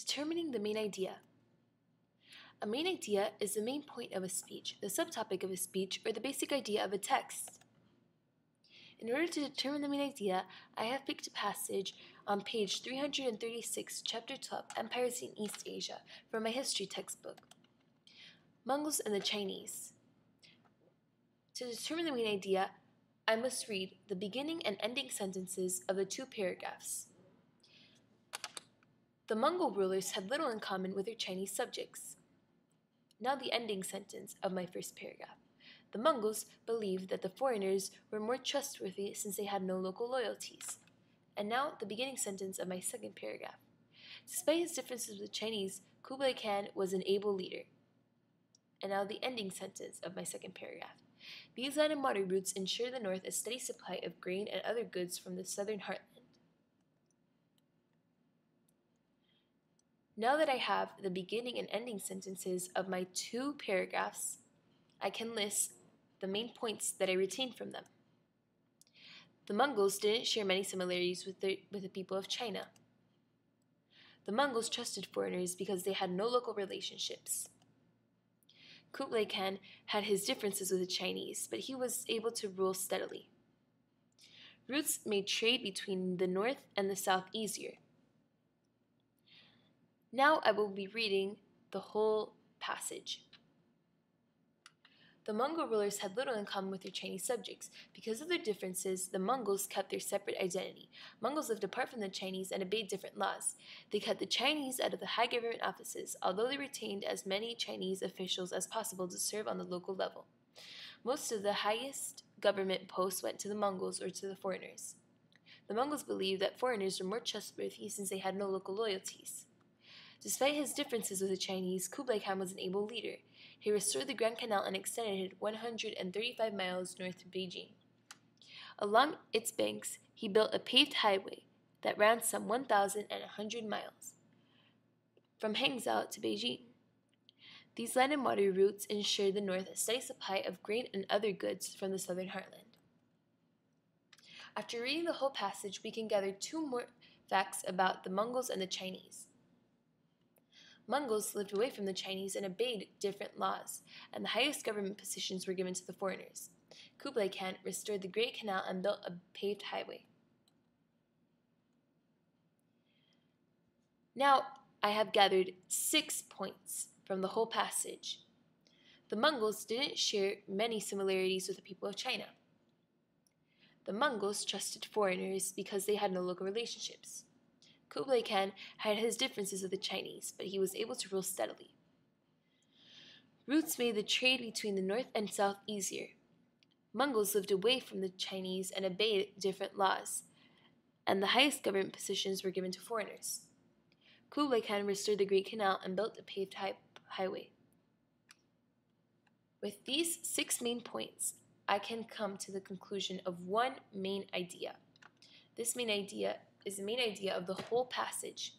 Determining the main idea. A main idea is the main point of a speech, the subtopic of a speech, or the basic idea of a text. In order to determine the main idea, I have picked a passage on page 336, chapter 12, Empires in East Asia, from my history textbook. Mongols and the Chinese. To determine the main idea, I must read the beginning and ending sentences of the two paragraphs. The Mongol rulers had little in common with their Chinese subjects. Now the ending sentence of my first paragraph. The Mongols believed that the foreigners were more trustworthy since they had no local loyalties. And now the beginning sentence of my second paragraph. Despite his differences with the Chinese, Kublai Khan was an able leader. And now the ending sentence of my second paragraph. These land and water routes ensure the north a steady supply of grain and other goods from the southern heartland. Now that I have the beginning and ending sentences of my two paragraphs, I can list the main points that I retained from them. The Mongols didn't share many similarities with the people of China. The Mongols trusted foreigners because they had no local relationships. Kublai Khan had his differences with the Chinese, but he was able to rule steadily. Routes made trade between the north and the south easier. Now I will be reading the whole passage. The Mongol rulers had little in common with their Chinese subjects. Because of their differences, the Mongols kept their separate identity. Mongols lived apart from the Chinese and obeyed different laws. They cut the Chinese out of the high government offices, although they retained as many Chinese officials as possible to serve on the local level. Most of the highest government posts went to the Mongols or to the foreigners. The Mongols believed that foreigners were more trustworthy since they had no local loyalties. Despite his differences with the Chinese, Kublai Khan was an able leader. He restored the Grand Canal and extended it 135 miles north of Beijing. Along its banks, he built a paved highway that ran some 1,100 miles from Hangzhou to Beijing. These land and water routes ensured the north a steady supply of grain and other goods from the southern heartland. After reading the whole passage, we can gather two more facts about the Mongols and the Chinese. Mongols lived away from the Chinese and obeyed different laws, and the highest government positions were given to the foreigners. Kublai Khan restored the Great Canal and built a paved highway. Now I have gathered 6 points from the whole passage. The Mongols didn't share many similarities with the people of China. The Mongols trusted foreigners because they had no local relationships. Kublai Khan had his differences with the Chinese, but he was able to rule steadily. Routes made the trade between the north and south easier. Mongols lived away from the Chinese and obeyed different laws, and the highest government positions were given to foreigners. Kublai Khan restored the Great Canal and built a paved highway. With these 6 main points, I can come to the conclusion of one main idea. This main idea is the main idea of the whole passage.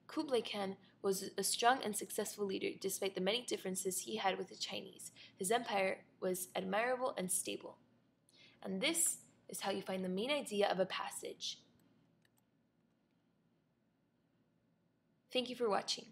Kublai Khan was a strong and successful leader despite the many differences he had with the Chinese. His empire was admirable and stable. And this is how you find the main idea of a passage. Thank you for watching.